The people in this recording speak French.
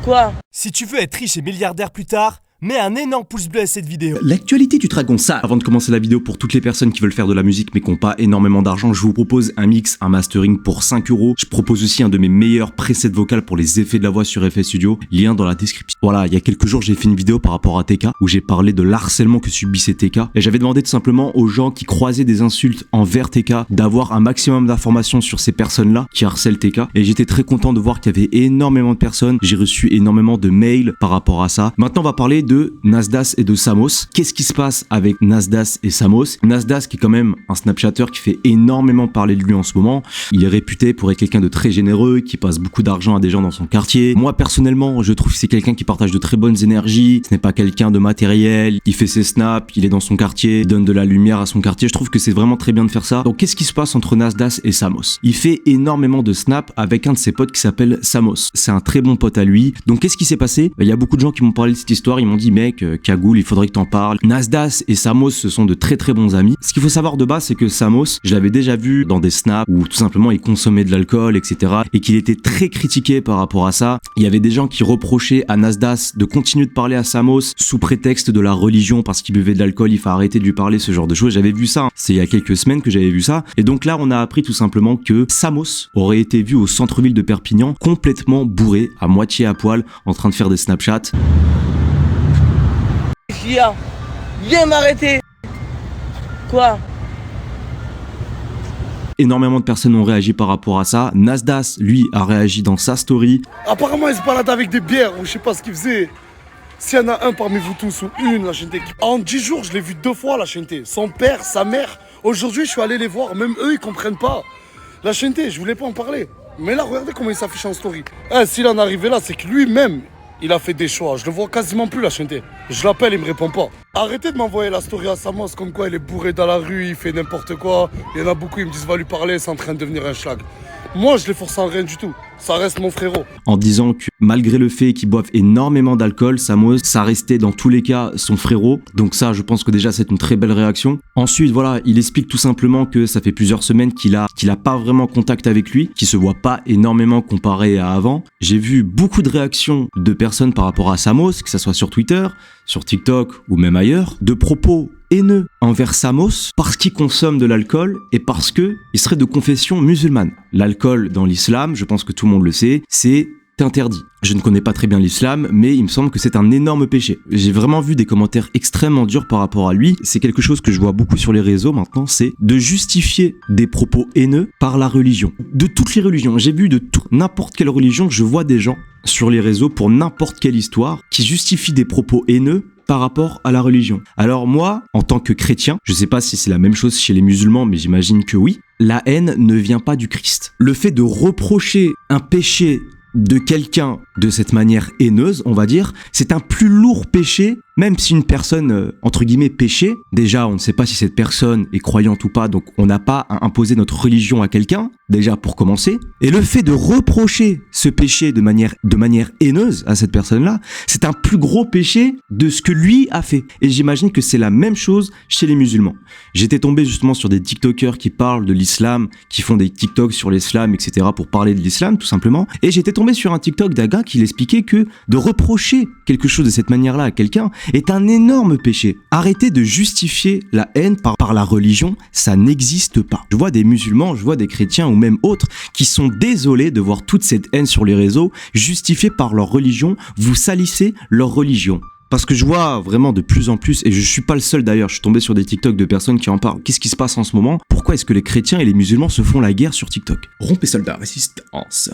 Quoi? Si tu veux être riche et milliardaire plus tard, mets un énorme pouce bleu à cette vidéo. L'actualité du dragon, ça. Avant de commencer la vidéo, pour toutes les personnes qui veulent faire de la musique mais qui n'ont pas énormément d'argent, je vous propose un mix, un mastering pour 5 €. Je propose aussi un de mes meilleurs presets vocales pour les effets de la voix sur FL Studio. Lien dans la description. Voilà, il y a quelques jours, j'ai fait une vidéo par rapport à TK où j'ai parlé de l'harcèlement que subissait TK. Et j'avais demandé tout simplement aux gens qui croisaient des insultes envers TK d'avoir un maximum d'informations sur ces personnes-là qui harcèlent TK. Et j'étais très content de voir qu'il y avait énormément de personnes. J'ai reçu énormément de mails par rapport à ça. Maintenant, on va parler de Nasdas et de Samos. Qu'est-ce qui se passe avec Nasdas et Samos? Nasdas qui est quand même un Snapchatter qui fait énormément parler de lui en ce moment. Il est réputé pour être quelqu'un de très généreux, qui passe beaucoup d'argent à des gens dans son quartier. Moi personnellement, je trouve que c'est quelqu'un qui partage de très bonnes énergies. Ce n'est pas quelqu'un de matériel. Il fait ses snaps, il est dans son quartier, il donne de la lumière à son quartier. Je trouve que c'est vraiment très bien de faire ça. Donc qu'est-ce qui se passe entre Nasdas et Samos? Il fait énormément de snaps avec un de ses potes qui s'appelle Samos. C'est un très bon pote à lui. Donc qu'est-ce qui s'est passé? Il y a beaucoup de gens qui m'ont parlé de cette histoire. Ils m'ont dit mec, Cagoule, il faudrait que t'en parles. Nasdas et Samos, ce sont de très très bons amis. Ce qu'il faut savoir de base, c'est que Samos, je l'avais déjà vu dans des snaps où tout simplement il consommait de l'alcool, etc. et qu'il était très critiqué par rapport à ça. Il y avait des gens qui reprochaient à Nasdas de continuer de parler à Samos sous prétexte de la religion parce qu'il buvait de l'alcool, il faut arrêter de lui parler, ce genre de choses. J'avais vu ça, c'est il y a quelques semaines que j'avais vu ça. Et donc là, on a appris tout simplement que Samos aurait été vu au centre-ville de Perpignan, complètement bourré, à moitié à poil, en train de faire des Snapchats. Viens m'arrêter. Quoi? Énormément de personnes ont réagi par rapport à ça. Nasdas, lui, a réagi dans sa story. Apparemment, il se balade avec des bières ou je sais pas ce qu'il faisait. S'il y en a un parmi vous tous ou une, la chaîne. En 10 jours, je l'ai vu 2 fois, la chaîne. Son père, sa mère. Aujourd'hui, je suis allé les voir. Même eux, ils comprennent pas. La chaîne, je voulais pas en parler. Mais là, regardez comment il s'affiche en story. S'il en est arrivé là, c'est que lui-même, il a fait des choix. Je le vois quasiment plus, la chaîne. Je l'appelle, il me répond pas. Arrêtez de m'envoyer la story à Samos comme quoi il est bourré dans la rue, il fait n'importe quoi. Il y en a beaucoup, ils me disent va lui parler, c'est en train de devenir un schlag. Moi, je les force en rien du tout. Ça reste mon frérot. En disant que malgré le fait qu'il boive énormément d'alcool, Samos, ça restait dans tous les cas son frérot. Donc ça, je pense que déjà, c'est une très belle réaction. Ensuite, voilà, il explique tout simplement que ça fait plusieurs semaines qu'il a pas vraiment contact avec lui, qu'il se voit pas énormément comparé à avant. J'ai vu beaucoup de réactions de personnes par rapport à Samos, que ça soit sur Twitter, sur TikTok ou même ailleurs, de propos haineux envers Samos parce qu'il consomme de l'alcool et parce que il serait de confession musulmane. L'alcool dans l'islam, je pense que tout le monde le sait, c'est interdit. Je ne connais pas très bien l'islam, mais il me semble que c'est un énorme péché. J'ai vraiment vu des commentaires extrêmement durs par rapport à lui. C'est quelque chose que je vois beaucoup sur les réseaux maintenant, c'est de justifier des propos haineux par la religion. De toutes les religions, j'ai vu de n'importe quelle religion, je vois des gens sur les réseaux pour n'importe quelle histoire qui justifient des propos haineux par rapport à la religion. Alors moi, en tant que chrétien, je sais pas si c'est la même chose chez les musulmans, mais j'imagine que oui, la haine ne vient pas du Christ. Le fait de reprocher un péché de quelqu'un de cette manière haineuse, on va dire, c'est un plus lourd péché, même si une personne, entre guillemets, péché, déjà on ne sait pas si cette personne est croyante ou pas, donc on n'a pas à imposer notre religion à quelqu'un, déjà pour commencer, et le fait de reprocher ce péché de manière haineuse à cette personne-là, c'est un plus gros péché de ce que lui a fait. Et j'imagine que c'est la même chose chez les musulmans. J'étais tombé justement sur des TikTokers qui parlent de l'islam, qui font des TikToks sur l'islam, etc. pour parler de l'islam, tout simplement, et j'étais tombé sur un TikTok d'un gars qui l'expliquait que de reprocher quelque chose de cette manière-là à quelqu'un est un énorme péché. Arrêtez de justifier la haine par la religion, ça n'existe pas. Je vois des musulmans, je vois des chrétiens ou même autres qui sont désolés de voir toute cette haine sur les réseaux justifiée par leur religion. Vous salissez leur religion. Parce que je vois vraiment de plus en plus, et je suis pas le seul d'ailleurs, je suis tombé sur des TikTok de personnes qui en parlent. Qu'est-ce qui se passe en ce moment? Pourquoi est-ce que les chrétiens et les musulmans se font la guerre sur TikTok? Rompez soldats, résistance.